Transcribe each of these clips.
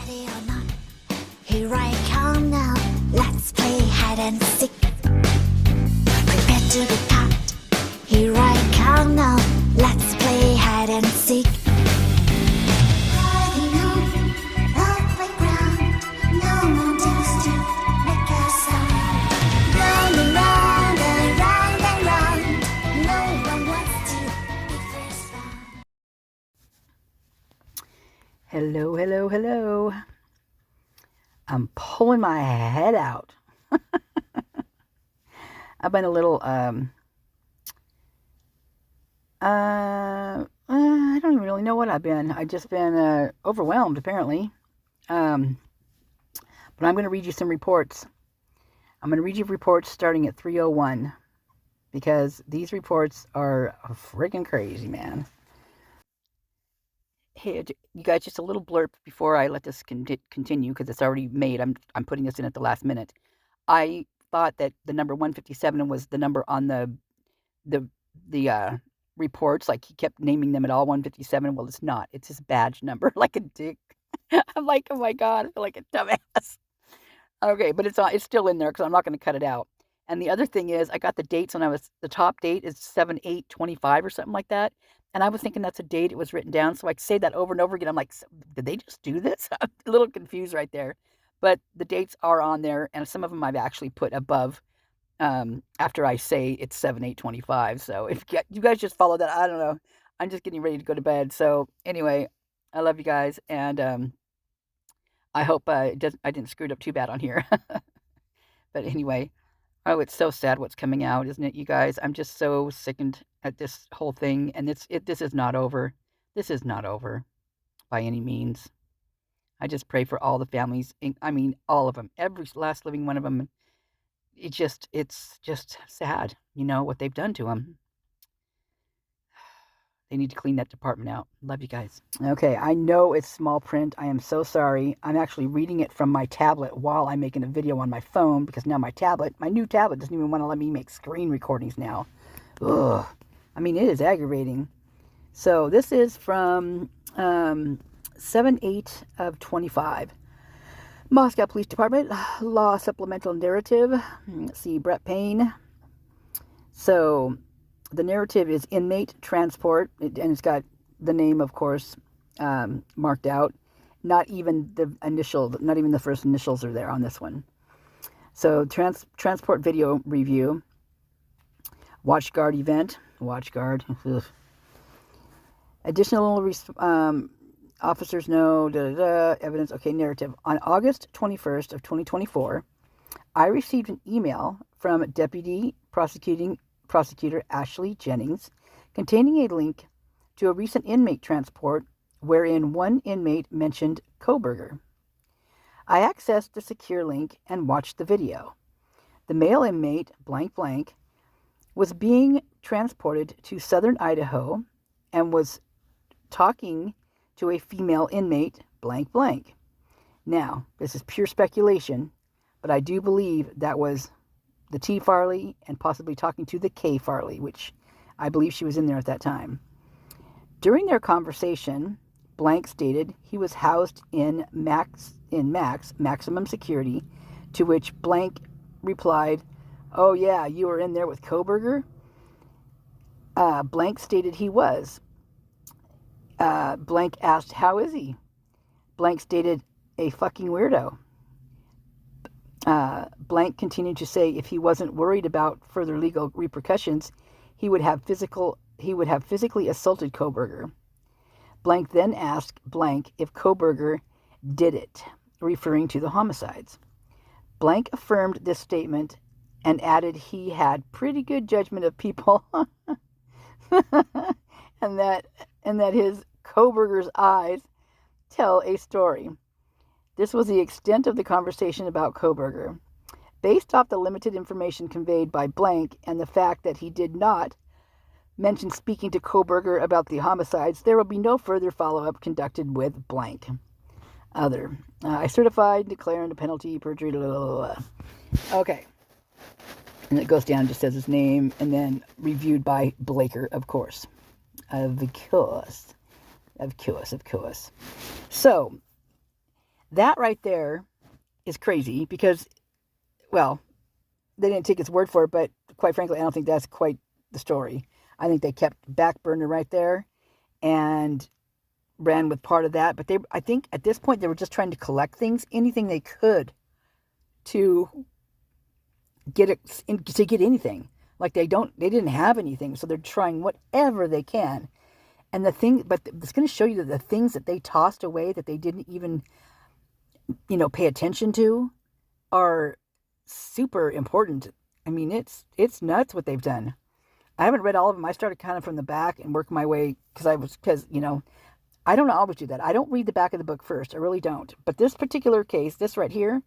Ready or not, here I come now. Let's play hide and seek. Prepare to be caught. Here I come now. Let's play hide and seek. Riding on the playground. No one dares to make a sound. Round and round and round and round. No one wants to be first found. Hello, hello, hello. I'm pulling my head out. I've been a little, I don't even really know what I've been. I've just been overwhelmed, apparently. But I'm going to read you some reports. I'm going to read you reports starting at 3:01 because these reports are freaking crazy, man. Hey, you guys, just a little blurb before I let this continue because it's already made. I'm putting this in at the last minute. I thought that the number 157 was the number on the reports. Like he kept naming them at all 157. Well, it's not. It's his badge number, like a dick. I'm like, oh my god, I feel like a dumbass. Okay, but it's still in there because I'm not going to cut it out. And the other thing is, I got the dates when the top date is 7/8/25 or something like that. And I was thinking that's a date. It was written down. So I say that over and over again. I'm like, did they just do this? I'm a little confused right there. But the dates are on there. And some of them I've actually put above after I say it's 7/8/25. So if you guys just follow that, I don't know. I'm just getting ready to go to bed. So anyway, I love you guys. And I hope I didn't screw it up too bad on here. But anyway. Oh, it's so sad what's coming out, isn't it, you guys? I'm just so sickened at this whole thing, and this is not over. This is not over by any means. I just pray for all the families. I mean, all of them, every last living one of them. It's just sad, what they've done to them. They need to clean that department out. Love you guys. Okay, I know it's small print. I am so sorry. I'm actually reading it from my tablet while I'm making a video on my phone because now my new tablet doesn't even want to let me make screen recordings now. Ugh. I mean, it is aggravating. So this is from 7/8/25. Moscow Police Department, Law Supplemental Narrative. Let's see, Brett Payne. So the narrative is Inmate Transport, and it's got the name, of course, marked out. Not even the first initials are there on this one. So transport video review. WatchGuard event. WatchGuard. Additional officers know. Evidence. Okay, narrative. On August 21st of 2024, I received an email from Deputy Prosecutor Ashley Jennings containing a link to a recent inmate transport wherein one inmate mentioned Kohberger. I accessed the secure link and watched the video. The male inmate, blank blank, was being transported to southern Idaho and was talking to a female inmate, blank blank. Now, this is pure speculation, but I do believe that was the T. Farley and possibly talking to the K. Farley, which I believe she was in there at that time. During their conversation, blank stated he was housed in maximum security, to which blank replied, "Oh yeah, you were in there with Kohberger?" Blank stated he was. Blank asked, "How is he?" Blank stated, "A fucking weirdo." Blank continued to say if he wasn't worried about further legal repercussions, he would have physically assaulted Kohberger. Blank then asked blank if Kohberger did it, referring to the homicides. Blank affirmed this statement and added he had pretty good judgment of people and that his Kohberger's eyes tell a story. This was the extent of the conversation about Kohberger. Based off the limited information conveyed by blank and the fact that he did not mention speaking to Kohberger about the homicides, there will be no further follow-up conducted with blank. Other. I certify and declare under penalty perjury. Blah, blah, blah. Okay. And it goes down, just says his name, and then reviewed by Blaker, of course. Of course. So, That right there is crazy because, well, they didn't take his word for it, but quite frankly, I don't think that's quite the story. I think they kept back burner right there and ran with part of that. But I think at this point, they were just trying to collect things, anything they could to get it, to get anything. Like they didn't have anything, so they're trying whatever they can. And but it's going to show you that the things that they tossed away that they didn't even, pay attention to are super important. I mean, it's nuts what they've done. I haven't read all of them. I started kind of from the back and worked my way because I don't always do that. I don't read the back of the book first. I really don't. But this particular case, this right here,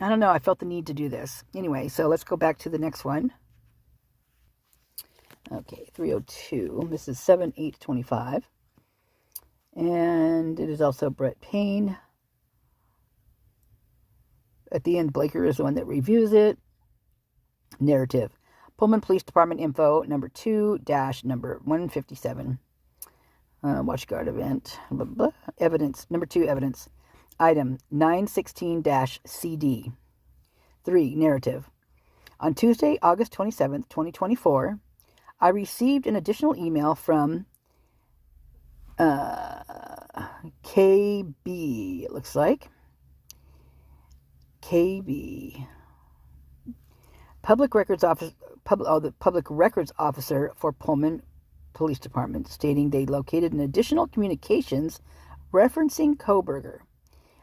I don't know. I felt the need to do this. Anyway, so let's go back to the next one. Okay, 302. This is 7/8/25. And it is also Brett Payne. At the end, Blaker is the one that reviews it. Narrative. Pullman Police Department info, number 2-number 157. Watch guard event. Blah, blah. Evidence. Number 2, evidence. Item 916-CD. 3, narrative. On Tuesday, August 27th, 2024, I received an additional email from KB, it looks like. KB. Public Records Office, the Public Records Officer for Pullman Police Department, stating they located an additional communications referencing Kohberger.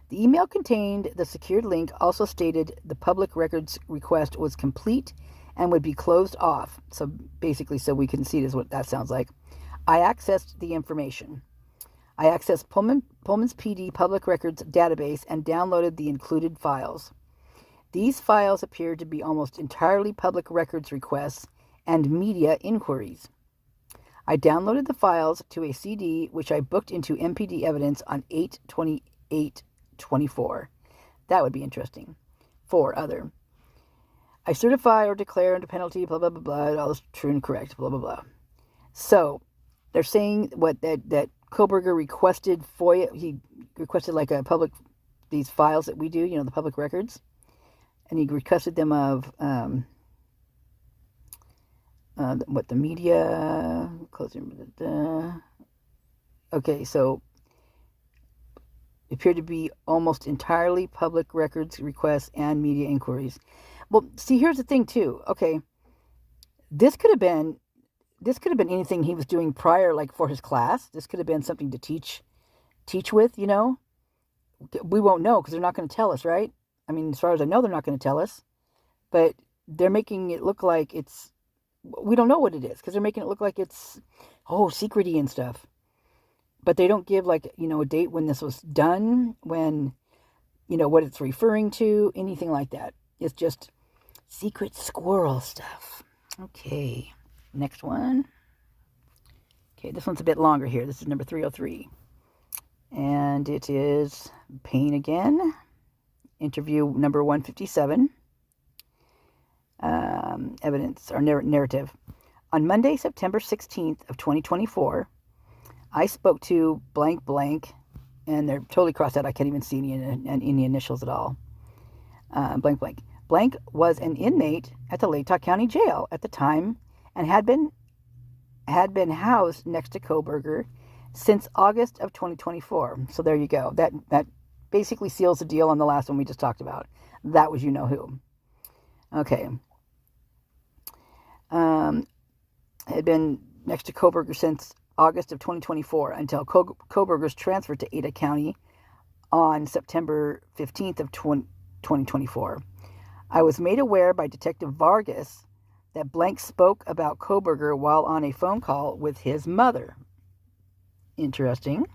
The email contained the secured link also stated the public records request was complete and would be closed off. So basically, so we can see this, what that sounds like. I accessed the information. I accessed Pullman's PD public records database and downloaded the included files. These files appeared to be almost entirely public records requests and media inquiries. I downloaded the files to a CD, which I booked into MPD evidence on 8/28/24. That would be interesting. 4, other. I certify or declare under penalty, blah, blah, blah, blah, all is true and correct, blah, blah, blah. So, they're saying that Kohberger requested FOIA, he requested like these files that we do, the public records. And he requested them of, the media, okay, so it appeared to be almost entirely public records requests and media inquiries. Well, see, here's the thing too. Okay, this could have been anything he was doing prior, like for his class. This could have been something to teach with. We won't know because they're not going to tell us, right? I mean, as far as I know, they're not going to tell us, but they're making it look like we don't know what it is because they're making it look like it's, secrety and stuff. But they don't give a date when this was done, when, what it's referring to, anything like that. It's just secret squirrel stuff. Okay, next one. Okay, this one's a bit longer here. This is number 303. And it is Payne again. Interview number 157. Evidence or narrative. On Monday, September 16th of 2024, I spoke to blank blank, and they're totally crossed out. I can't even see any initials at all. Blank blank. Blank was an inmate at the Latah County Jail at the time and had been housed next to Kohberger since August of 2024. So there you go. That basically seals the deal on the last one we just talked about. That was who. Okay. Had been next to Kohberger since August of 2024 until Kohberger's transfer to Ada County on September 15th of 2024. I was made aware by Detective Vargas that Blank spoke about Kohberger while on a phone call with his mother. Interesting.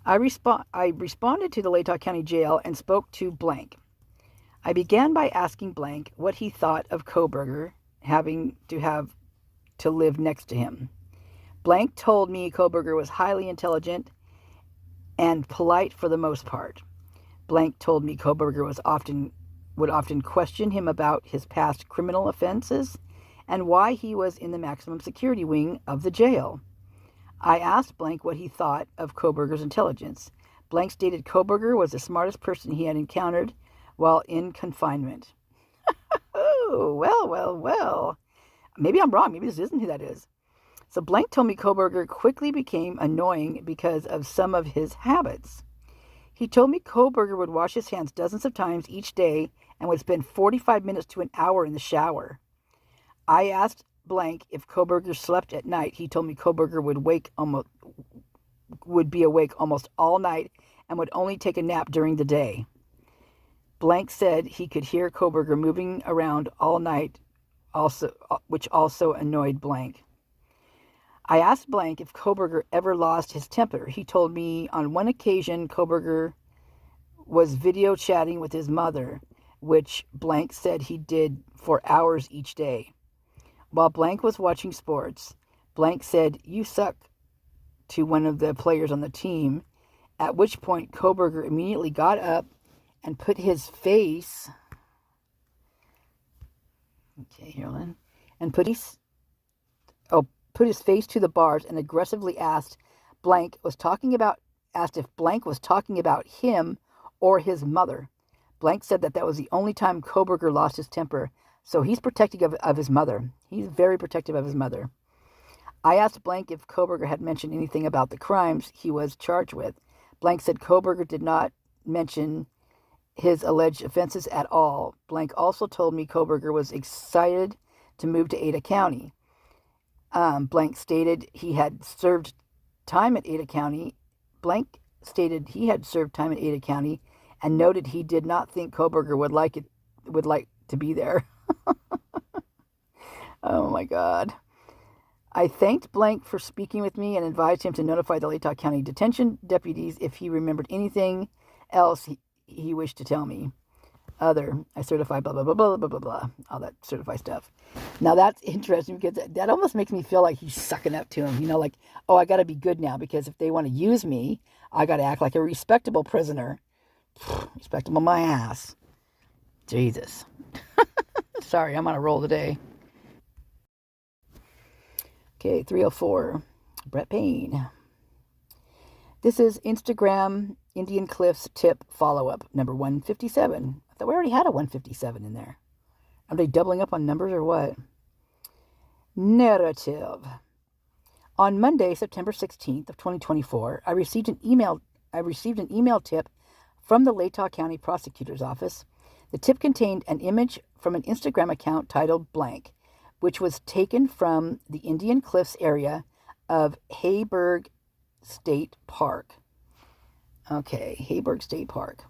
I responded to the Latah County Jail and spoke to Blank. I began by asking Blank what he thought of Kohberger having to live next to him. Blank told me Kohberger was highly intelligent and polite for the most part. Blank told me Kohberger would often question him about his past criminal offenses and why he was in the maximum security wing of the jail. I asked Blank what he thought of Kohberger's intelligence. Blank stated Koberger was the smartest person he had encountered while in confinement. Oh, well. Maybe I'm wrong. Maybe this isn't who that is. So Blank told me Koberger quickly became annoying because of some of his habits. He told me Koberger would wash his hands dozens of times each day and would spend 45 minutes to an hour in the shower. I asked Blank if Koberger slept at night. He told me Koberger would be awake almost all night and would only take a nap during the day. Blank said he could hear Koberger moving around all night, which also annoyed Blank. I asked Blank if Koberger ever lost his temper. He told me on one occasion Koberger was video chatting with his mother, which Blank said he did for hours each day. While Blank was watching sports, Blank said, "You suck," to one of the players on the team, at which point Koberger immediately got up and put his face... put his face to the bars and aggressively asked if Blank was talking about him or his mother. Blank said that was the only time Koberger lost his temper, so he's protective of his mother. He's very protective of his mother. I asked Blank if Koberger had mentioned anything about the crimes he was charged with. Blank said Koberger did not mention his alleged offenses at all. Blank also told me Koberger was excited to move to Ada County. Blank stated he had served time at Ada County. Blank stated he had served time at Ada County and noted he did not think Koberger would like to be there. Oh my God. I thanked Blank for speaking with me and advised him to notify the Latah County detention deputies if he remembered anything else he wished to tell me. I certify blah, blah, blah, blah, blah, blah, blah, all that certify stuff. Now that's interesting because that almost makes me feel like he's sucking up to him. Like, oh, I got to be good now because if they want to use me, I got to act like a respectable prisoner. Respectable my ass. Jesus. Sorry, I'm on a roll today. Okay, 304. Brett Payne. This is Instagram Indian Cliffs tip follow-up, number 157. I thought we already had a 157 in there. Are they doubling up on numbers or what? Narrative. On Monday, September 16th of 2024, I received an email tip from the Latah County Prosecutor's Office. The tip contained an image from an Instagram account titled Blank, which was taken from the Indian Cliffs area of Hayberg State Park. Okay, Hayberg State Park.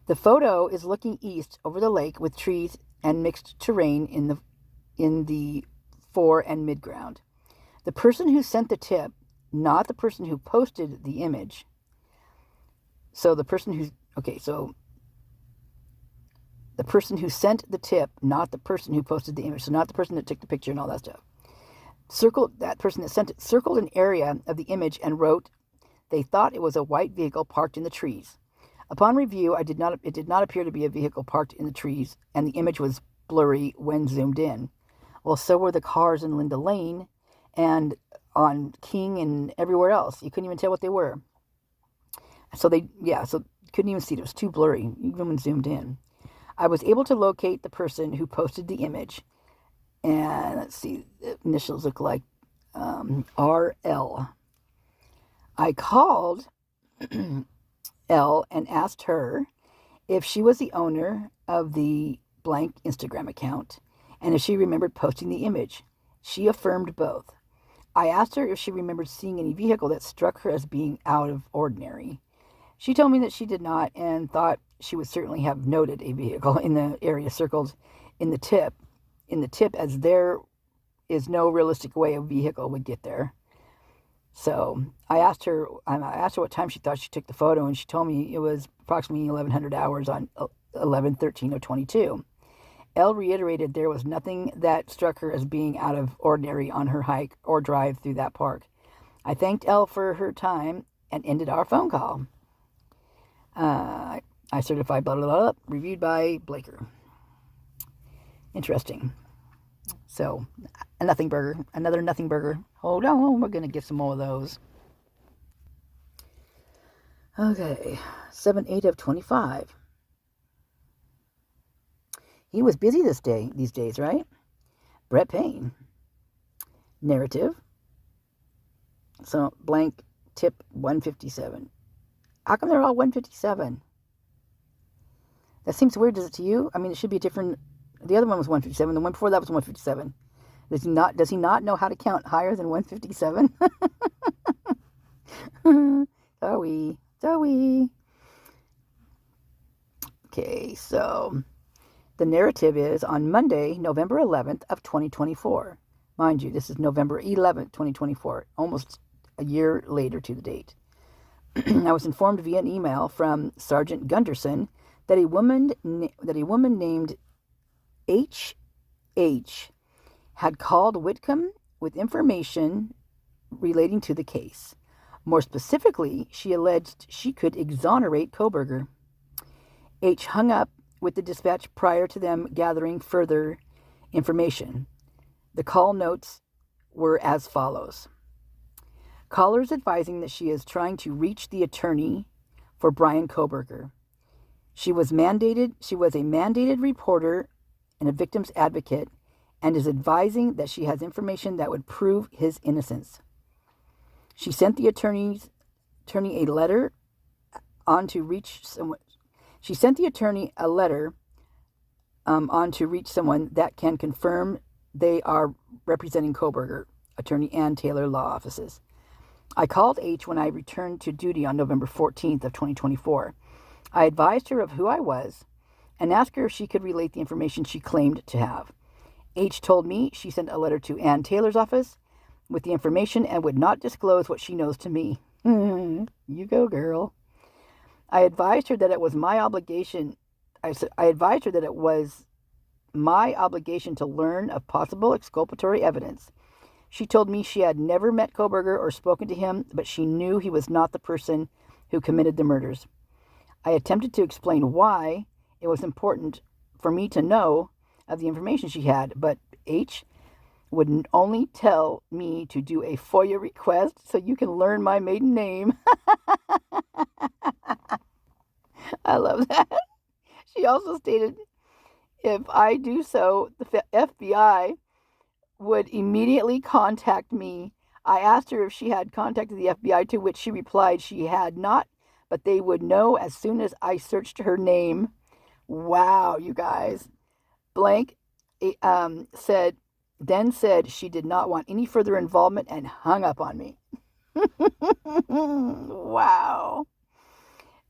The photo is looking east over the lake with trees and mixed terrain in the fore and midground. The person who sent the tip, not the person who posted the image. The person sent the tip, not the person who posted the image. So not the person that took the picture and all that stuff. That person that sent it circled an area of the image and wrote, they thought it was a white vehicle parked in the trees. Upon review, it did not appear to be a vehicle parked in the trees, and the image was blurry when zoomed in. Well, so were the cars in Linda Lane and on King and everywhere else. You couldn't even tell what they were. So couldn't even see it. It was too blurry, even when zoomed in. I was able to locate the person who posted the image. And let's see, the initials look like RL. I called L and asked her if she was the owner of the blank Instagram account and if she remembered posting the image. She affirmed both. I asked her if she remembered seeing any vehicle that struck her as being out of ordinary. She told me that she did not and thought she would certainly have noted a vehicle in the area circled in the tip, as there is no realistic way a vehicle would get there. So I asked her what time she thought she took the photo, and she told me it was approximately 1100 hours on 11/13/22. Elle reiterated there was nothing that struck her as being out of ordinary on her hike or drive through that park. I thanked Elle for her time and ended our phone call. I certified blah, blah, blah, reviewed by Blaker. Interesting. So, another nothing burger. Hold on, we're going to get some more of those. Okay, 7/8 of 25. He was busy these days, right? Brett Payne. Narrative. So, blank tip 157. How come they're all 157? That seems weird, does it to you? I mean, it should be a different... The other one was 157. The one before that was 157. Does he not know how to count higher than 157? Zoe. Okay, so the narrative is on Monday, November 11th of 2024. Mind you, this is November 11th, 2024, almost a year later to the date. I was informed via an email from Sergeant Gunderson that a woman named H.H. had called Whitcomb with information relating to the case. More specifically, she alleged she could exonerate Kohberger. H hung up with the dispatch prior to them gathering further information. The call notes were as follows. Callers advising that she is trying to reach the attorney for Brian Kohberger. She was a mandated reporter and a victim's advocate and is advising that she has information that would prove his innocence. She sent the attorney a letter on to reach someone. She sent the attorney a letter on to reach someone that can confirm they are representing Kohberger, attorney Ann Taylor Law Offices. I called H when I returned to duty on November 14th of 2024. I advised her of who I was and asked her if she could relate the information she claimed to have. H told me she sent a letter to Ann Taylor's office with the information and would not disclose what she knows to me. You go, girl. I advised her that it was my obligation. I advised her that it was my obligation to learn of possible exculpatory evidence. She told me she had never met Kohberger or spoken to him, but she knew he was not the person who committed the murders. I attempted to explain why it was important for me to know of the information she had, but H would only tell me to do a FOIA request so you can learn my maiden name. I love that. She also stated if I do so, the FBI would immediately contact me. I asked her if she had contacted the FBI, to which she replied she had not, but they would know as soon as I searched her name. Wow, you guys. Blank said she did not want any further involvement and hung up on me. Wow.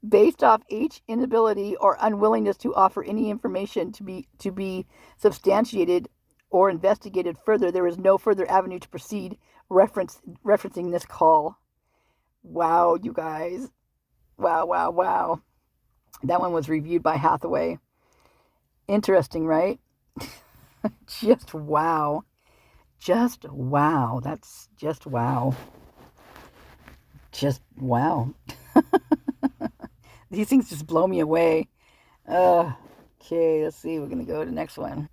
Based off H inability or unwillingness to offer any information to be substantiated or investigated further, there is no further avenue to proceed referencing this call. Wow, you guys. Wow. That one was reviewed by Hathaway. Interesting, right? Just wow. That's just wow. Just wow. These things just blow me away. Okay, let's see. We're going to go to the next one.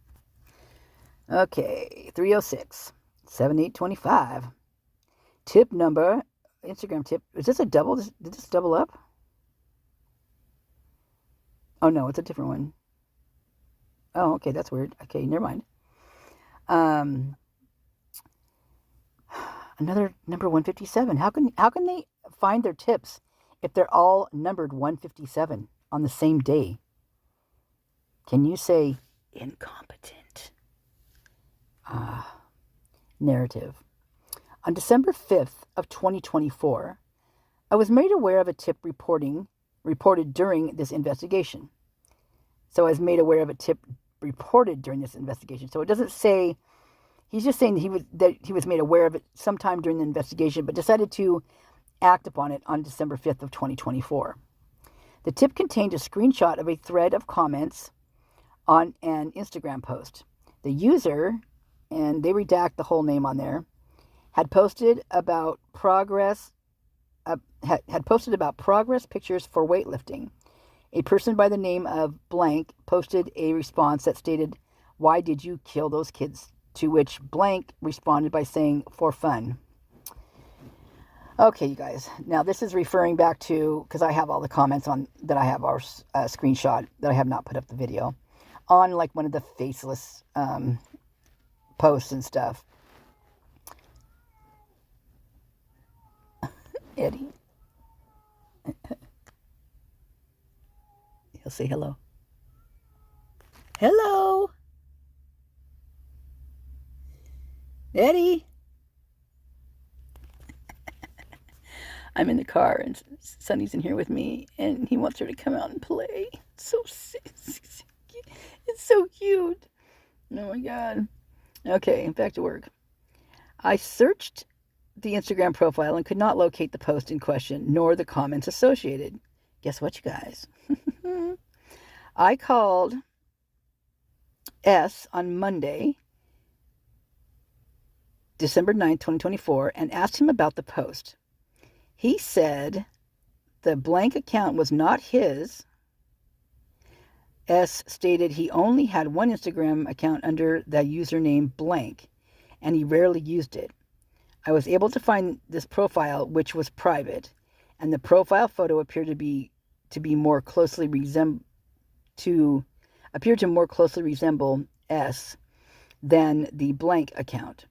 Okay, 306, 7825. Tip number, Instagram tip. Is this a double? Did this double up? Oh, no, it's a different one. Oh, okay, that's weird. Okay, never mind. Another number 157. How can they find their tips if they're all numbered 157 on the same day? Can you say incompetent? Narrative. On December 5th of 2024, I was made aware of a tip reported during this investigation. So I was made aware of a tip reported during this investigation. So it doesn't say, he's just saying that he was made aware of it sometime during the investigation, but decided to act upon it on December 5th of 2024. The tip contained a screenshot of a thread of comments on an Instagram post. The user, and they redact the whole name on there, had posted about progress pictures for weightlifting. A person by the name of blank posted a response that stated, "Why did you kill those kids?" To which blank responded by saying, "For fun." Okay, you guys. Now this is referring back to, because I have all the comments on that I have our screenshot that I have not put up the video on, like one of the faceless posts and stuff. Eddie, he'll say hello. Hello, Eddie. I'm in the car and Sonny's in here with me and he wants her to come out and play. It's so cute. Oh my God. Okay, back to work. I searched the Instagram profile and could not locate the post in question nor the comments associated. Guess what, you guys? I called S on Monday, December 9th, 2024, and asked him about the post. He said the blank account was not his. S stated he only had one Instagram account under the username blank, and he rarely used it. I was able to find this profile, which was private, and the profile photo appeared to more closely resemble S than the blank account.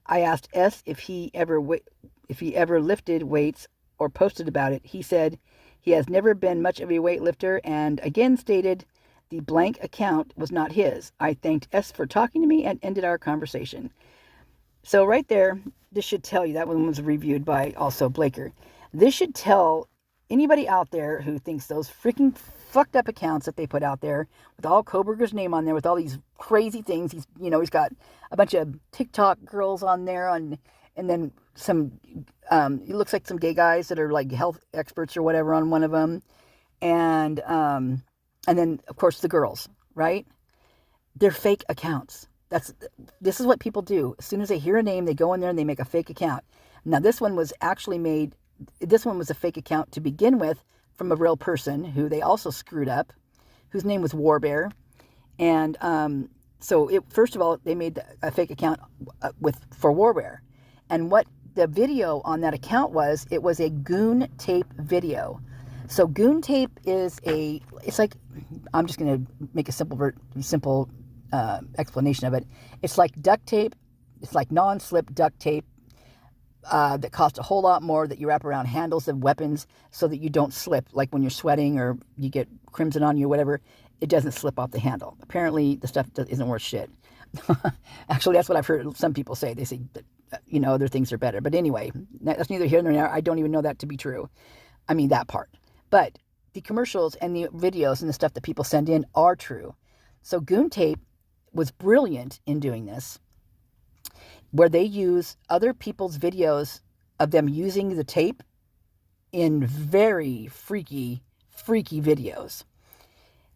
I asked S if he ever lifted weights or posted about it. He said he has never been much of a weightlifter and again stated the blank account was not his. I thanked S for talking to me and ended our conversation. So right there, this should tell you, that one was reviewed by also Blaker. This should tell anybody out there who thinks those freaking fucked up accounts that they put out there with all Koberger's name on there with all these crazy things. He's got a bunch of TikTok girls on there and then some, it looks like some gay guys that are like health experts or whatever on one of them. And then of course the girls, right? They're fake accounts. This is what people do. As soon as they hear a name, they go in there and they make a fake account. Now this one was a fake account to begin with from a real person who they also screwed up, whose name was Warbear. And first of all, they made a fake account for Warbear. And what the video on that account was, it was a goon tape video. So goon tape is it's like, I'm just going to make a simple explanation of it. It's like duct tape. It's like non-slip duct tape that costs a whole lot more, that you wrap around handles of weapons so that you don't slip. Like when you're sweating or you get crimson on you or whatever, it doesn't slip off the handle. Apparently the stuff isn't worth shit. Actually, that's what I've heard some people say. They say that, other things are better. But anyway, that's neither here nor there. I don't even know that to be true. I mean, that part. But the commercials and the videos and the stuff that people send in are true. So Goon Tape was brilliant in doing this, where they use other people's videos of them using the tape in very freaky videos.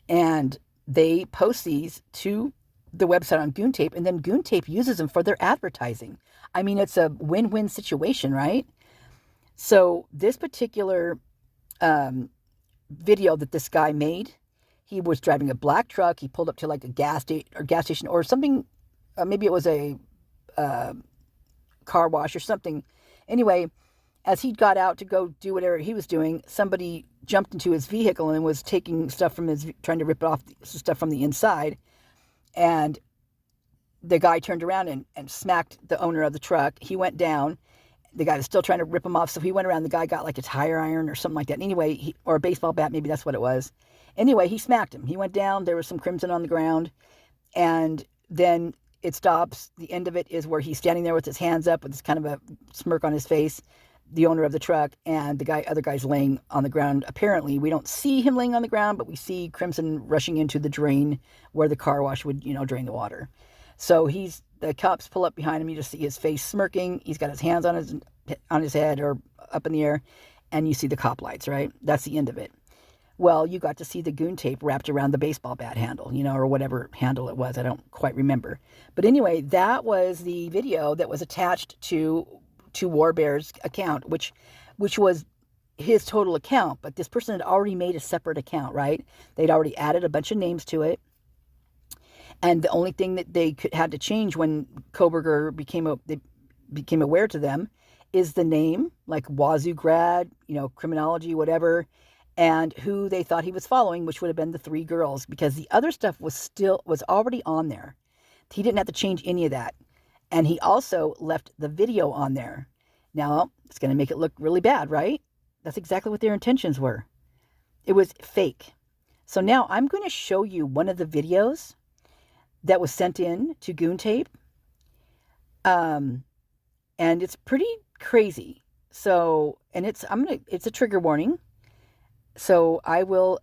And they post these to the website on Goon Tape, and then Goon Tape uses them for their advertising. I mean, it's a win-win situation, right? So this particular video that this guy made, he was driving a black truck. He pulled up to like a gas station or something. Maybe it was a car wash or something. Anyway, as he got out to go do whatever he was doing, somebody jumped into his vehicle and was taking stuff trying to rip off stuff from the inside. And the guy turned around and smacked the owner of the truck. He went down. The guy was still trying to rip him off. So he went around. The guy got like a tire iron or something like that. Anyway, or a baseball bat. Maybe that's what it was. Anyway, he smacked him. He went down. There was some crimson on the ground. And then it stops. The end of it is where he's standing there with his hands up with this kind of a smirk on his face, the owner of the truck, and the other guy's laying on the ground. Apparently, we don't see him laying on the ground, but we see crimson rushing into the drain where the car wash would, drain the water. So the cops pull up behind him. You just see his face smirking. He's got his hands on his head or up in the air, and you see the cop lights, right? That's the end of it. Well, you got to see the Goon Tape wrapped around the baseball bat handle, or whatever handle it was. I don't quite remember. But anyway, that was the video that was attached to Warbear's account, which was his total account. But this person had already made a separate account, right? They'd already added a bunch of names to it. And the only thing that they had to change when Koberger became aware to them is the name, like Wazoo grad, criminology, whatever, and who they thought he was following, which would have been the 3 girls, because the other stuff was already on there. He didn't have to change any of that. And he also left the video on there. Now, it's going to make it look really bad, right? That's exactly what their intentions were. It was fake. So now I'm going to show you one of the videos that was sent in to Goon Tape. And it's pretty crazy. So, and it's a trigger warning. So I will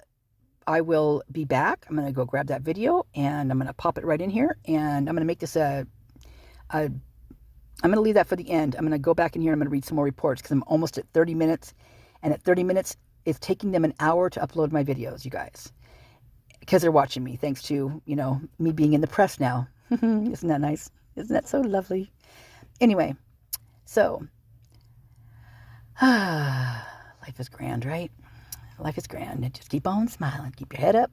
be back. I'm going to go grab that video and I'm going to pop it right in here, and I'm going to make this I'm going to leave that for the end. I'm going to go back in here and I'm going to read some more reports because I'm almost at 30 minutes. And at 30 minutes, it's taking them an hour to upload my videos, you guys. Because they're watching me, thanks to, me being in the press now. Isn't that nice? Isn't that so lovely? Anyway, so, life is grand, right? Life is grand. And just keep on smiling. Keep your head up.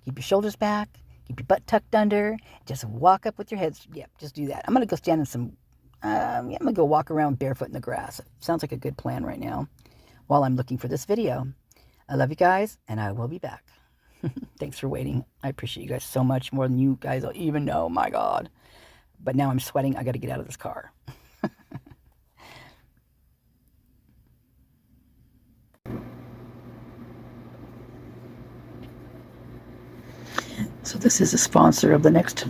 Keep your shoulders back. Keep your butt tucked under. Just walk up with your head. Yep, just do that. I'm going to go stand in some, I'm going to go walk around barefoot in the grass. Sounds like a good plan right now while I'm looking for this video. I love you guys, and I will be back. Thanks for waiting. I appreciate you guys so much, more than you guys will even know. My God. But now I'm sweating. I got to get out of this car. So this is a sponsor of the next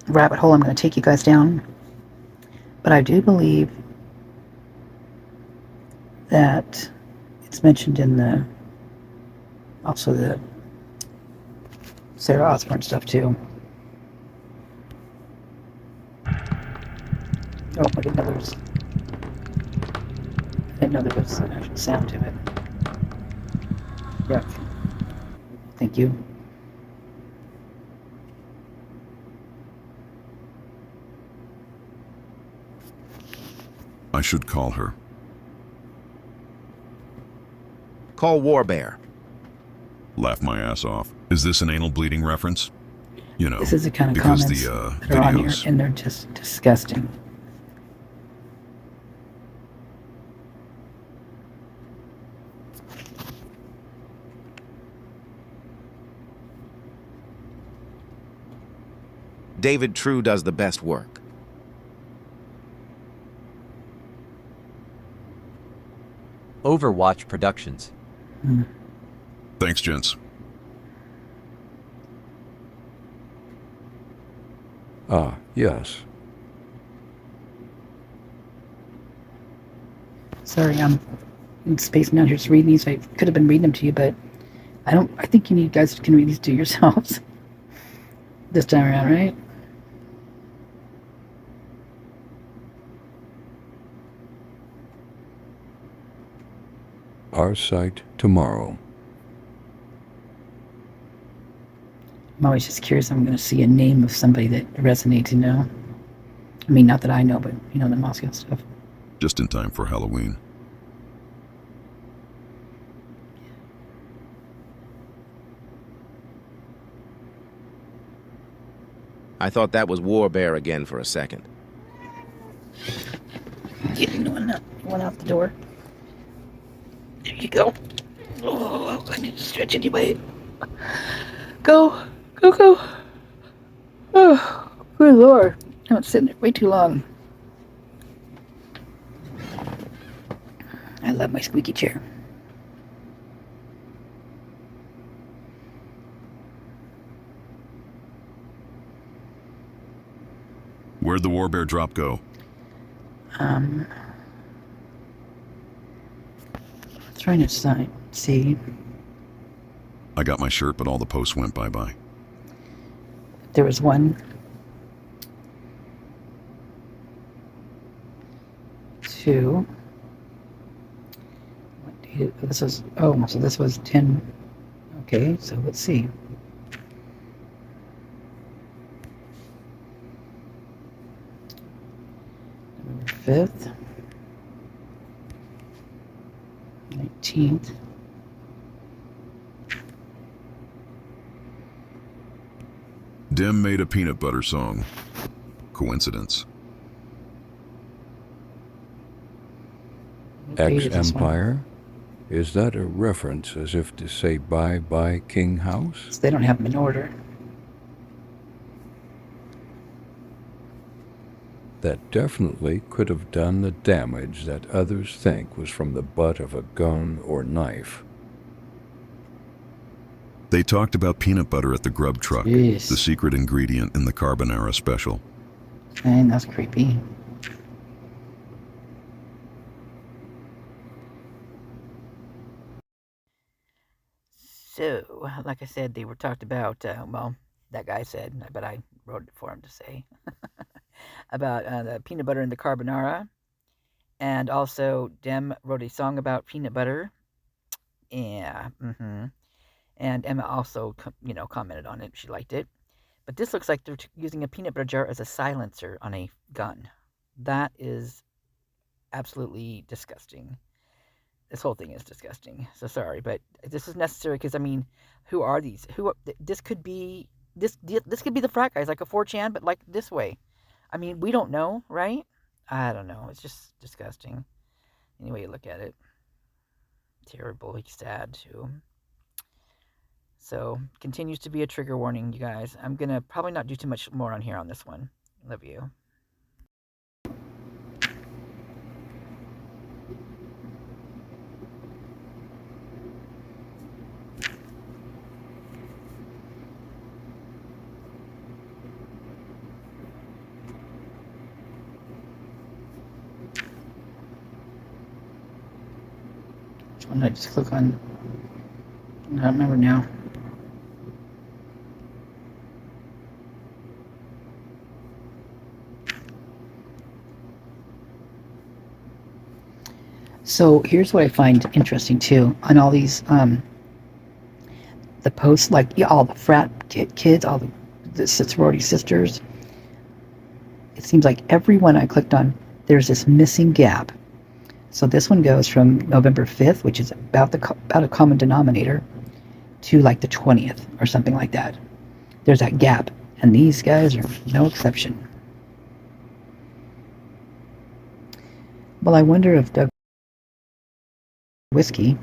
rabbit hole I'm going to take you guys down. But I do believe that it's mentioned in also the Sarah Osbourne stuff too. Oh, I didn't know there was an actual sound to it. Yeah. Thank you. I should call her. Call Warbear. Laugh my ass off. Is this an anal bleeding reference? This is the kind of because comments the that are on here, videos. and they're just disgusting. David True does the best work. Overwatch Productions. Thanks, gents. Yes. Sorry, I'm in space now, just reading these. I could have been reading them to you, but I think you guys can read these to yourselves this time around, right? Our sight tomorrow. I'm always just curious. I'm going to see a name of somebody that resonates, I mean, not that I know, but, the Moscow stuff. Just in time for Halloween. I thought that was Warbear again for a second. Getting one out the door. There you go. Oh, I need to stretch anyway. Go. Oh, good Lord. I was sitting there way too long. I love my squeaky chair. Where'd the Warbear drop go? Trying to see. I got my shirt, but all the posts went bye-bye. There was one. 2. What date? This was, so this was 10. Okay, so let's see. November 5th. 19th. Dim made a peanut butter song. Coincidence. page is this one? Ex-Empire? Is that a reference as if to say bye-bye King House? So they don't have them in order. That definitely could have done the damage that others think was from the butt of a gun or knife. They talked about peanut butter at the grub truck, Jeez. the secret ingredient in the carbonara special. Dang, that's creepy. So, like I said, they were talked about, well, that guy said, but I wrote it for him to say, about the peanut butter in the carbonara. And also, Dem wrote a song about peanut butter. Yeah, And Emma also, commented on it. She liked it. But this looks like they're using a peanut butter jar as a silencer on a gun. That is absolutely disgusting. This whole thing is disgusting. So sorry, but this is necessary because, I mean, who are these? This could be this could be the frat guys, like a 4chan, but like this way. I mean, we don't know, right? I don't know. It's just disgusting. Any way you look at it. Terribly sad, too. So, continues to be a trigger warning, you guys. I'm going to probably not do too much more on here on this one. Love you. Which one did I just click on? I don't remember now. So here's what I find interesting too on all these the posts, like all the frat kids, all the sorority sisters. It seems like every one I clicked on, there's this missing gap. So this one goes from November 5th, which is about a common denominator, to like the 20th or something like that. There's that gap, and these guys are no exception. Well, I wonder if Doug Whiskey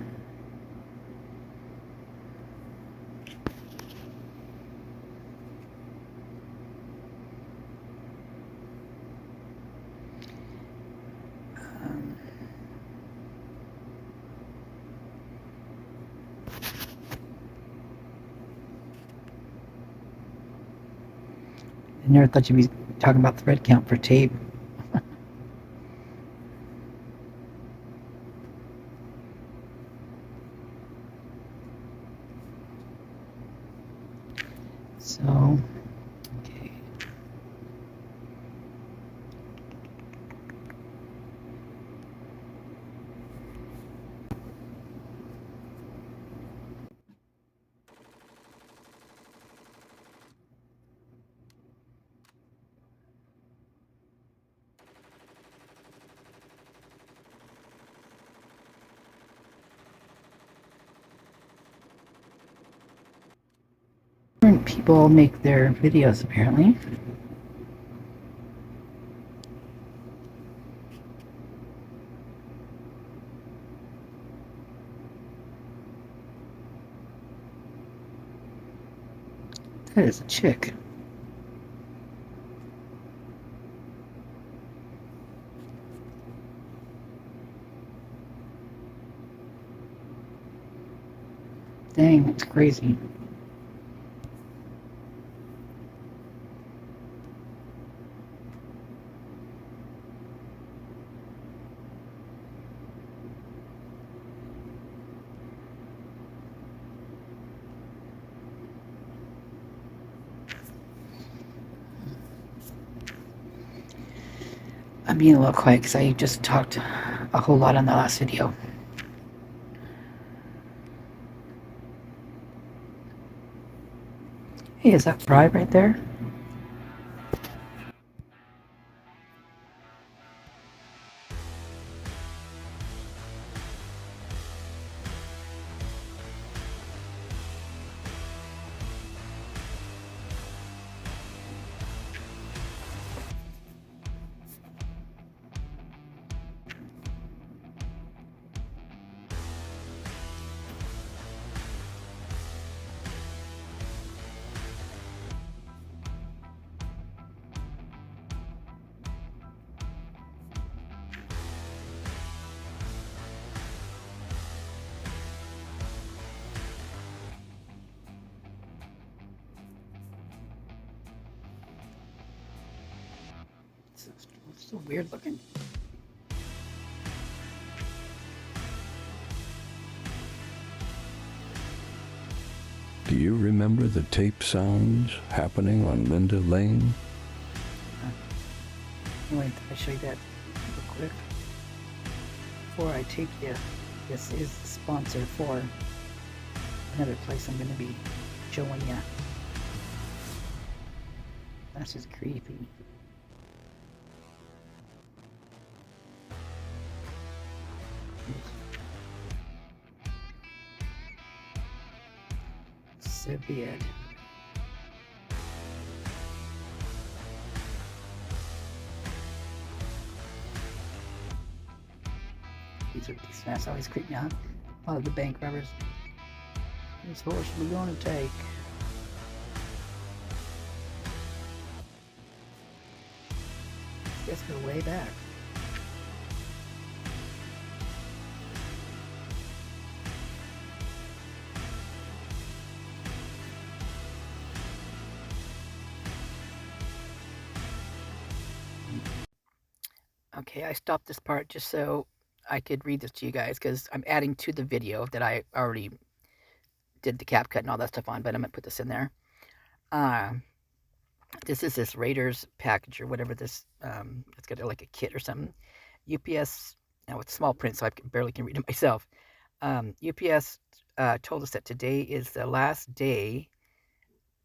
I never thought you'd be talking about thread count for tape. So, okay. Different people make their videos, apparently. That is a chick. Dang, it's crazy. I'm being a little quiet because I just talked a whole lot on the last video. Hey, is that Fry right there? It's so weird looking. Do you remember the tape sounds happening on Linda Lane? Anyway, I'll show you that real quick. Before I take you, this is the sponsor for another place I'm going to be showing you. That's just creepy. So weird. These masks always creep me out. A lot of the bank robbers. This horse we're going to take. Let's go way back. Okay, I stopped this part just so I could read this to you guys because I'm adding to the video that I already did the cap cut and all that stuff on, but I'm going to put this in there. This is this Raiders package or whatever this, it's got like a kit or something. UPS, now it's small print so I barely can read it myself. UPS told us that today is the last day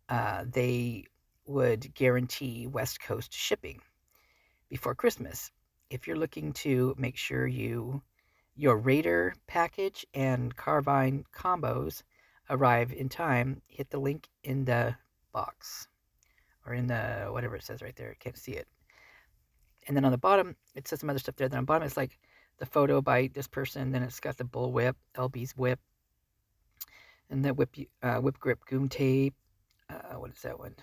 they would guarantee West Coast shipping before Christmas. If you're looking to make sure your Raider package and Carvine combos arrive in time, hit the link in the box or in the whatever it says right there. I can't see it. And then on the bottom, it says some other stuff there. Then on the bottom, it's like the photo by this person. Then it's got the bull whip, LB's whip, and the whip grip goom tape. What is that one?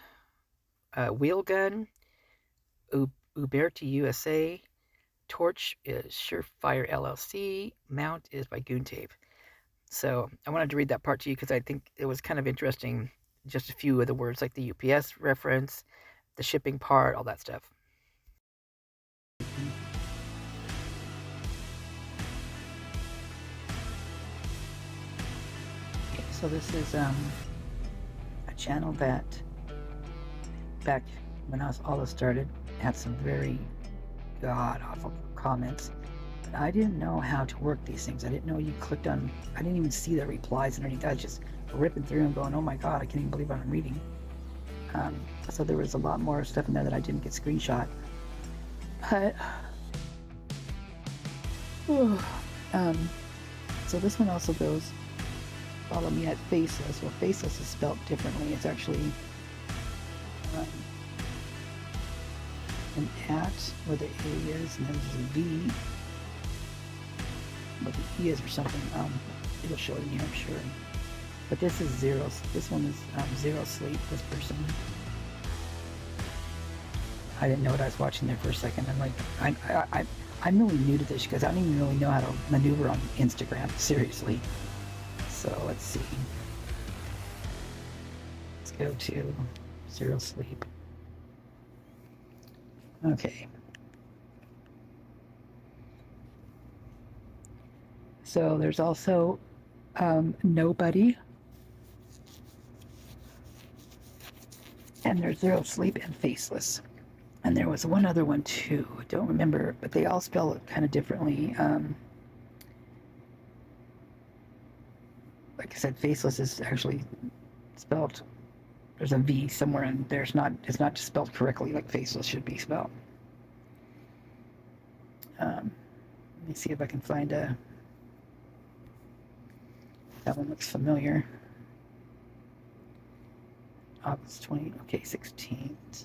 Wheel gun, Uberti USA. Torch is Surefire LLC. Mount is by Goon Tape. So I wanted to read that part to you because I think it was kind of interesting. Just a few of the words like the UPS reference, the shipping part, all that stuff. Okay, so this is a channel that back when all this started had some very god awful comments, but I didn't know how to work these things. I didn't know you clicked on, I didn't even see the replies underneath. I was just ripping through and going, oh my god, I can't even believe what I'm reading. So there was a lot more stuff in there that I didn't get screenshot, but so this one also goes, follow me at Faceless. Well, Faceless is spelled differently. It's actually an at where the A is, and then there's a V where the E is or something. It'll show it in here, I'm sure. But this is zero. This one is Zero Sleep. This person. I didn't know what I was watching there for a second. I'm like, I'm really new to this because I don't even really know how to maneuver on Instagram. Seriously. So let's see. Let's go to Zero Sleep. Okay. So there's also Nobody. And there's Zero Sleep and Faceless. And there was one other one too. I don't remember, but they all spell it kind of differently. Like I said, Faceless is actually spelled, there's a V somewhere, and it's not just spelled correctly like Faceless should be spelled. Let me see if I can find that one looks familiar. August 20, okay, 16th.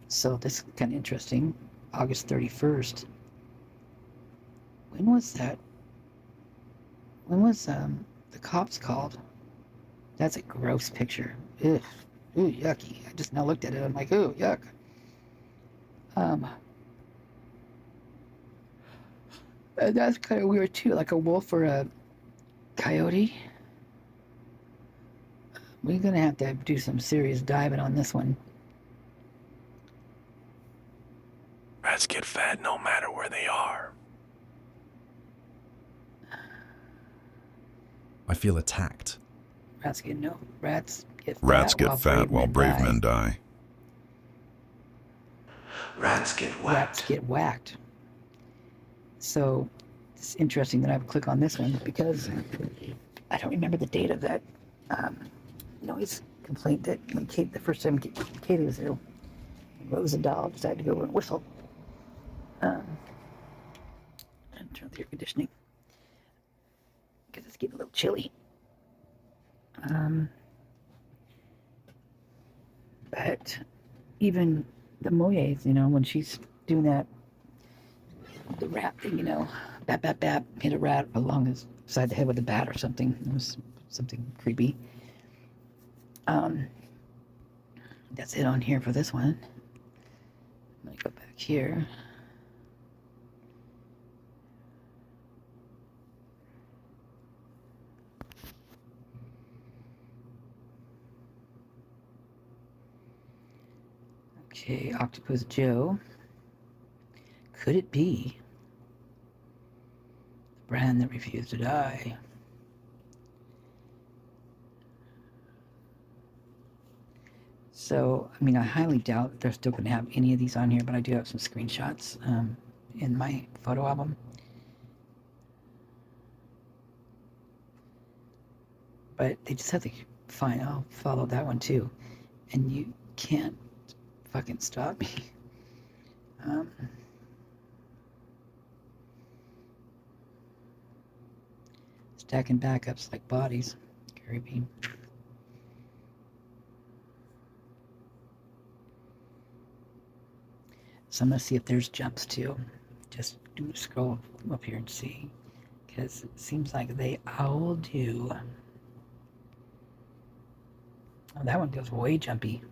So this is kind of interesting. August 31st. When was that? When was the cops called? That's a gross picture. Ugh. Ooh, yucky. I just now looked at it. I'm like, ooh, yuck. That's kind of weird too. Like a wolf or a coyote. we're gonna have to do some serious diving on this one. Rats get fat no matter where they are. I feel attacked. Rats get Rats get fat while brave men die. Rats get whacked. Rats get whacked. So it's interesting that I would click on this one because I don't remember the date of that noise complaint that when the first time Katie was there, Rose and Doll decided to go over and whistle. And turn the air conditioning because it's getting a little chilly. But even the Moyes, when she's doing that, the rat thing, bap, bap, bap, hit a rat along his side of the head with a bat or something. It was something creepy. That's it on here for this one. Let me go back here. Okay, Octopus Joe. Could it be the brand that refused to die? So, I highly doubt they're still going to have any of these on here, but I do have some screenshots in my photo album. But they just have to, fine, I'll follow that one too. And you can't fucking stop me. Stacking backups like bodies. Creepy. So I'm going to see if there's jumps too. Just scroll up here and see. Because it seems like they all do. Oh, that one goes way jumpy.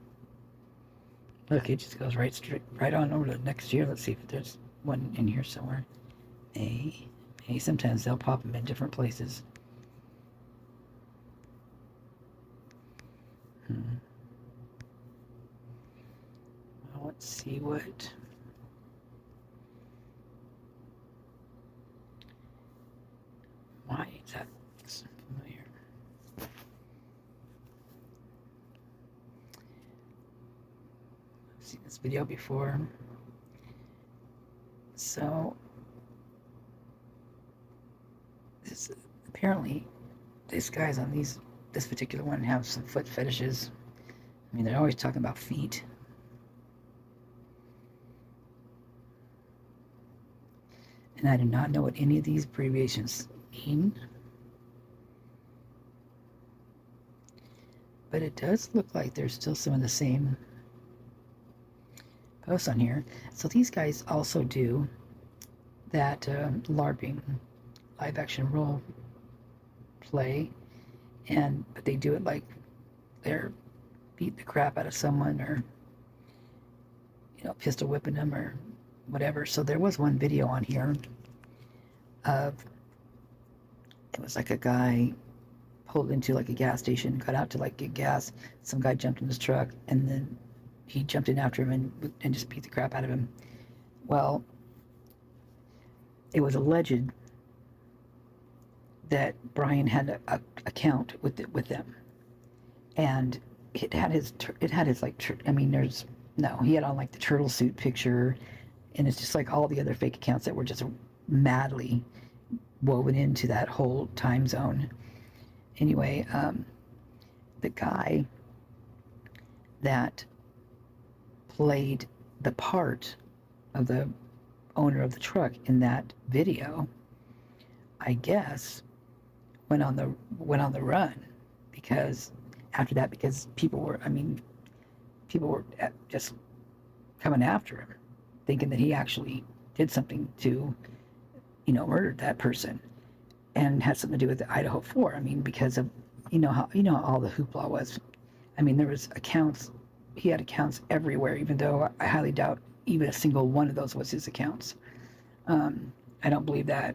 Look, it just goes right on over to the next year. Let's see if there's one in here somewhere. Sometimes they'll pop them in different places. Well, let's see what... Why is that familiar? I've seen this video before. So, apparently, these guys on this particular one have some foot fetishes. They're always talking about feet. And I do not know what any of these abbreviations mean. But it does look like there's still some of the same posts on here. So these guys also do that LARPing, live action role play, but they do it like they're beating the crap out of someone, or pistol whipping them or whatever. So there was one video on here of, it was like a guy pulled into like a gas station, got out to like get gas. Some guy jumped in his truck, and then he jumped in after him and just beat the crap out of him. Well, it was alleged that Brian had a account with them, and it had his like, he had on like the turtle suit picture, and it's just like all the other fake accounts that were just madly woven into that whole time zone. Anyway, the guy that played the part of the owner of the truck in that video, I guess, went on the run because after that, because people were just coming after him, thinking that he actually did something to, murdered that person, and had something to do with the IDAHO4. Because of how all the hoopla was. There was accounts. He had accounts everywhere, even though I highly doubt even a single one of those was his accounts. I don't believe that.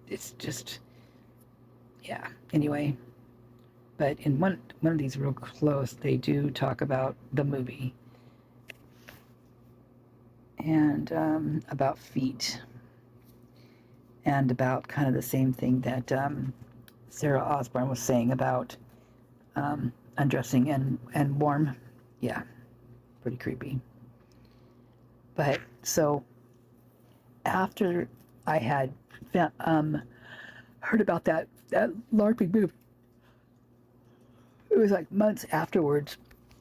It's just, yeah. Anyway, But in one of these real close, they do talk about the movie and about feet and about kind of the same thing that Sarah Osborne was saying about undressing and warm. Yeah, pretty creepy. But so after I had heard about that LARPing movie, it was like months afterwards.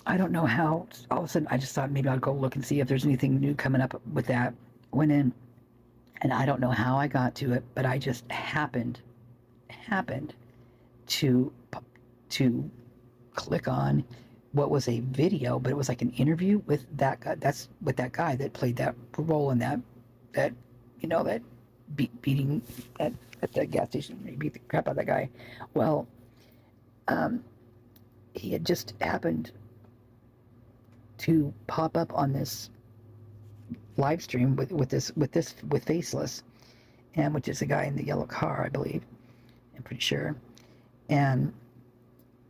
I don't know how. All of a sudden, I just thought maybe I'd go look and see if there's anything new coming up with that. Went in, and I don't know how I got to it, but I just happened to click on what was a video, but it was like an interview with that guy. That's with that guy that played that role in that beating at the gas station. He beat the crap out of that guy. Well, he had just happened to pop up on this live stream with Faceless, and which is the guy in the yellow car, I believe. I'm pretty sure. And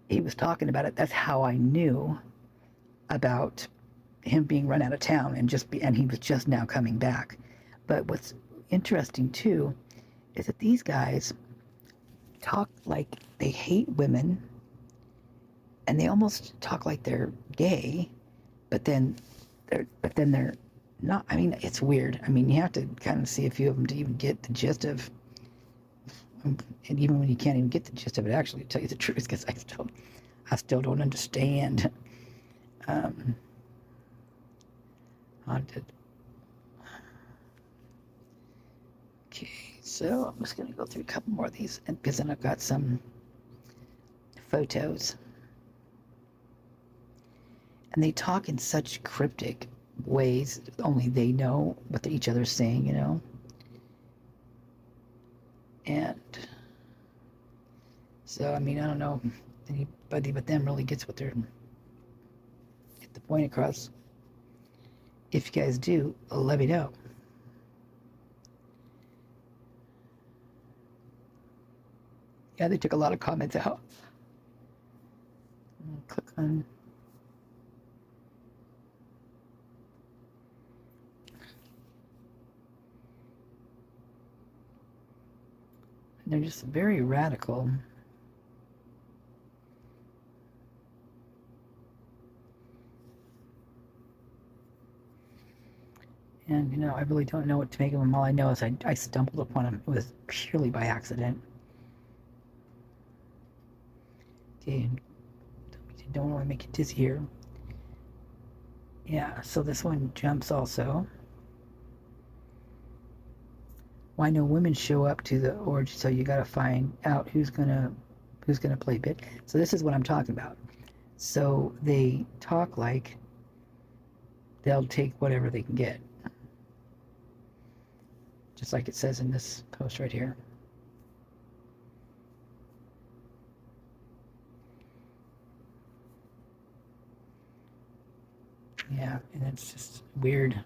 he was talking about it. That's how I knew about him being run out of town and he was just now coming back. But what's interesting too is that these guys talk like they hate women, and they almost talk like they're gay, but then they're not. I mean, it's weird. I mean, you have to kind of see a few of them to even get the gist of. And even when you can't even get the gist of it, actually, to tell you the truth, because I still don't understand. Haunted. Okay, so I'm just gonna go through a couple more of these, and because then I've got some photos, and they talk in such cryptic ways. Only they know what each other's saying, you know. And so, I mean, I don't know if anybody but them really gets get the point across. If you guys do, let me know. Yeah, they took a lot of comments out. Click on. They're just very radical. And, you know, I really don't know what to make of them. All I know is I stumbled upon them. It was purely by accident. Okay, don't want to make it dizzy here. Yeah, so this one jumps also. Why no women show up to the orgy? So you got to find out who's gonna play bit. So this is what I'm talking about. So they talk like they'll take whatever they can get, just like it says in this post right here. Yeah, and it's just weird.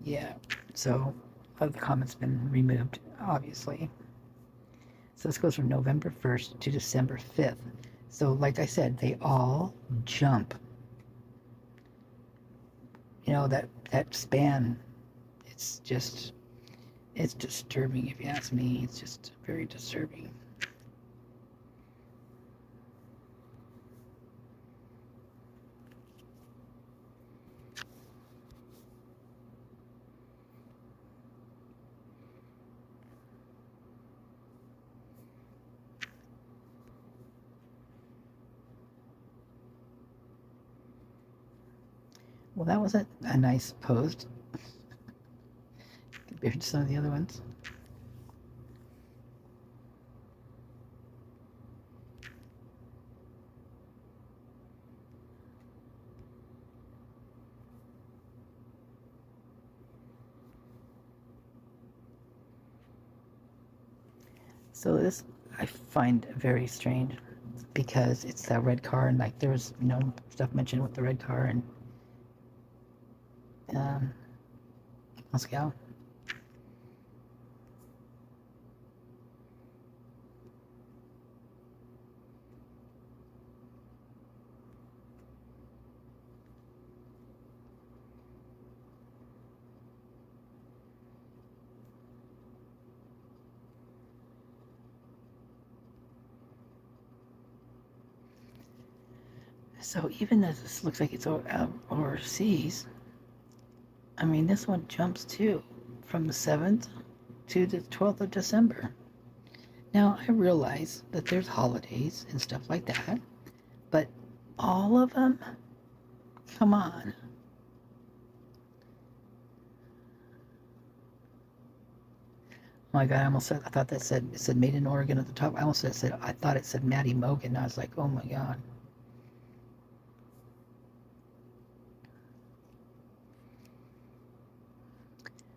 Yeah, so a lot of the comments have been removed, obviously. So this goes from November 1st to December 5th. So like I said, they all jump. You know, that span, it's disturbing if you ask me. It's just very disturbing. Well, that was a nice post compared to some of the other ones. So this I find very strange because it's that red car, and like there was, you know, stuff mentioned with the red car and Moscow. So even though this looks like it's overseas, I mean, this one jumps too, from the 7th to the 12th of December. Now, I realize that there's holidays and stuff like that, but all of them? Come on. Oh my God, I thought that said, it said made in Oregon at the top. I thought it said Maddie Mogan. I was like, oh my God.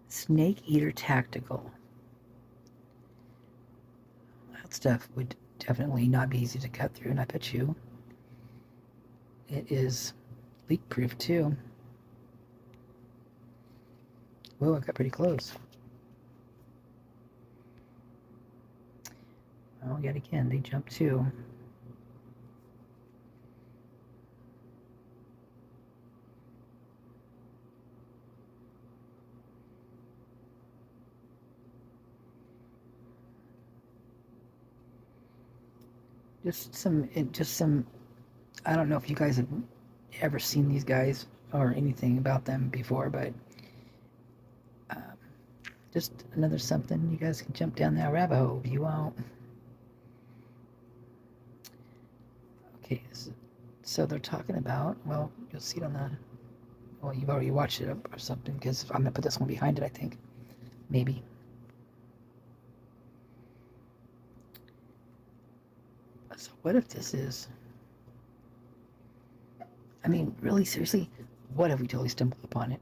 Snake Eater Tactical. That stuff would definitely not be easy to cut through, and I bet you it is leak proof too. Whoa, I got pretty close. Oh, yet again, they jumped too. Just some, I don't know if you guys have ever seen these guys or anything about them before, but just another something. You guys can jump down that rabbit hole if you want. Okay, so they're talking about, well, you'll see it on the, well, you've already watched it or something, because I'm going to put this one behind it, I think. Maybe. So what if this is, I mean, really seriously, what if we totally stumbled upon it?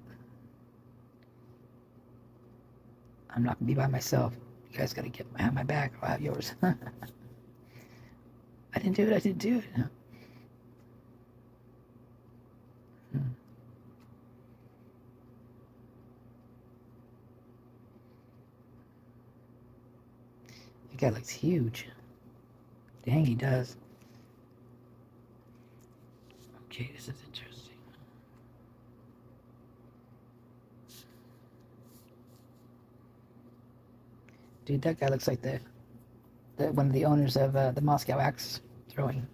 I'm not going to be by myself. You guys got to have my back, I'll have yours. I didn't do it. The guy looks huge. Dang, he does. Okay, this is interesting. Dude, that guy looks like the one of the owners of the Moscow Axe Throwing.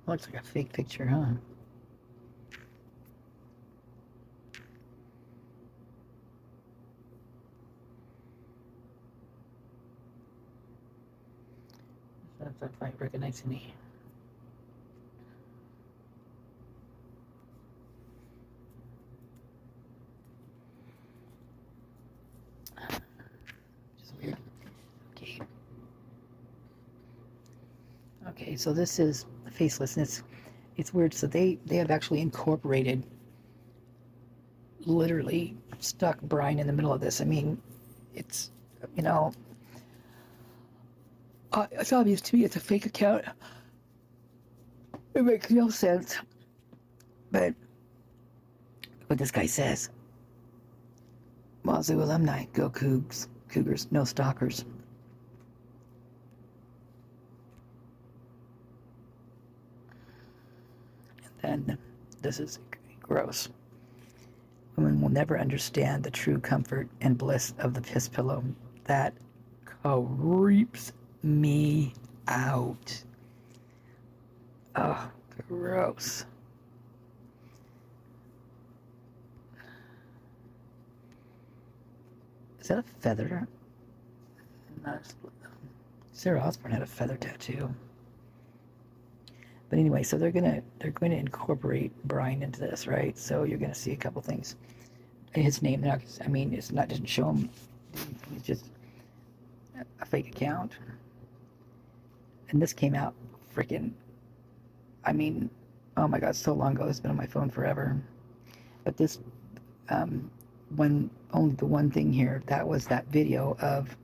Looks like a fake picture, huh? If I recognize any. Just weird. Okay. Okay, so this is faceless, and it's weird. So they have actually incorporated, literally stuck brine in the middle of this. I mean, it's, you know, it's obvious to me it's a fake account. It makes no sense. But what this guy says, Wazoo alumni, go Cougs, Cougars, no stalkers. And then this is gross. Women will never understand the true comfort and bliss of the piss pillow. That creeps me out. Oh, gross. Is that a feather? Sarah Osbourne had a feather tattoo. But anyway, so they're going to incorporate Brian into this, right? So you're going to see a couple things. His name, I mean, it's not, doesn't show him. It's just a fake account. And this came out freaking, I mean, oh my God, so long ago. It's been on my phone forever. But this, only the one thing here, that was that video of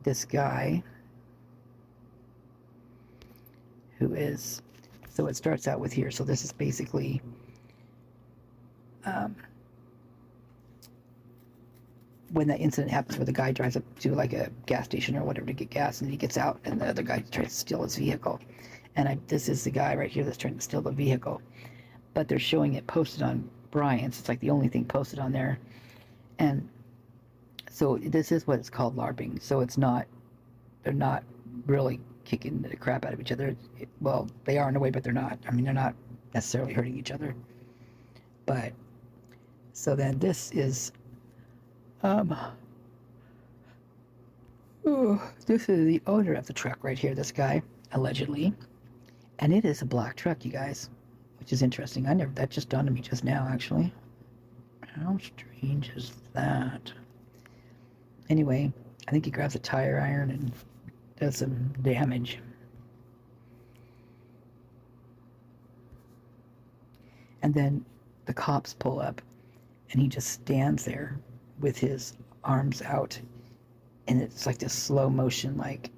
this guy who is, so it starts out with here. So this is basically when that incident happens where the guy drives up to like a gas station or whatever to get gas, and he gets out and the other guy tries to steal his vehicle. And this is the guy right here that's trying to steal the vehicle. but they're showing it posted on Brian's. It's like the only thing posted on there. And so this is what it's called LARPing. So it's not, they're not really kicking the crap out of each other. Well, they are in a way, but they're not. I mean, they're not necessarily hurting each other. But, so then this is, this is the owner of the truck right here, this guy, allegedly. And it is a black truck, you guys, which is interesting. That just dawned on me just now, actually. How strange is that? Anyway, I think he grabs a tire iron and does some damage. And then the cops pull up and he just stands there with his arms out, and it's like this slow motion, like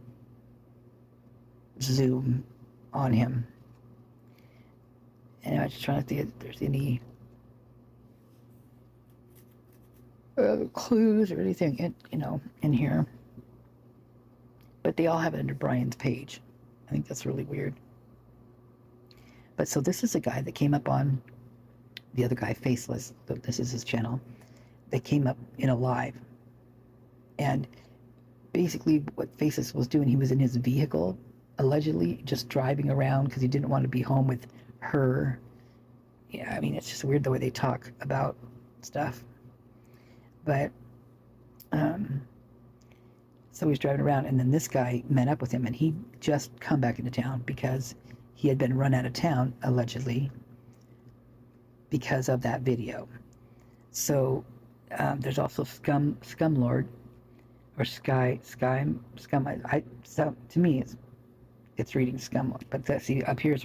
zoom on him. And I'm just trying to think if there's any clues or anything in here. But they all have it under Brian's page. I think that's really weird. But so this is a guy that came up on the other guy, Faceless. This is his channel. They came up in a live. And basically what Faceless was doing, he was in his vehicle, allegedly just driving around because he didn't want to be home with her. Yeah, I mean, it's just weird the way they talk about stuff. But, so he's driving around, and then this guy met up with him, and he just come back into town because he had been run out of town, allegedly, because of that video. So, there's also Scumlord, or Scum. So to me, it's reading Scum, but see, up there's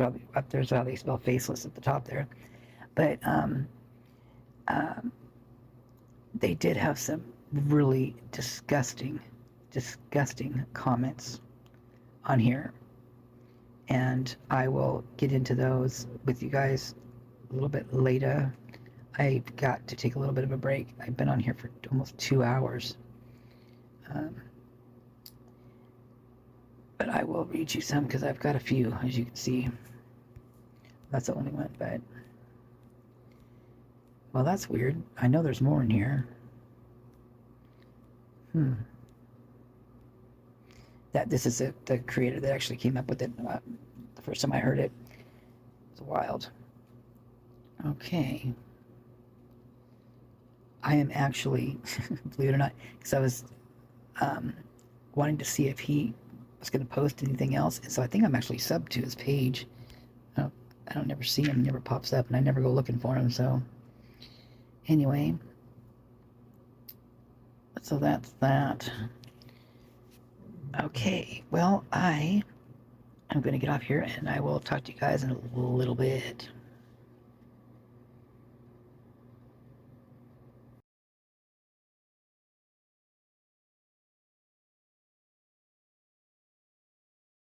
how they spell Faceless at the top there. But, they did have some really disgusting comments on here. And I will get into those with you guys a little bit later. I've got to take a little bit of a break. I've been on here for almost 2 hours. But I will read you some because I've got a few, as you can see. That's the only one, but... Well, that's weird. I know there's more in here. This is the creator that actually came up with it. The first time I heard it, it was wild. Okay. I am actually, believe it or not, because I was wanting to see if he was going to post anything else, and so I think I'm actually subbed to his page. I don't never see him. He never pops up, and I never go looking for him. So anyway, so that's that. Okay, well, I am going to get off here, and I will talk to you guys in a little bit.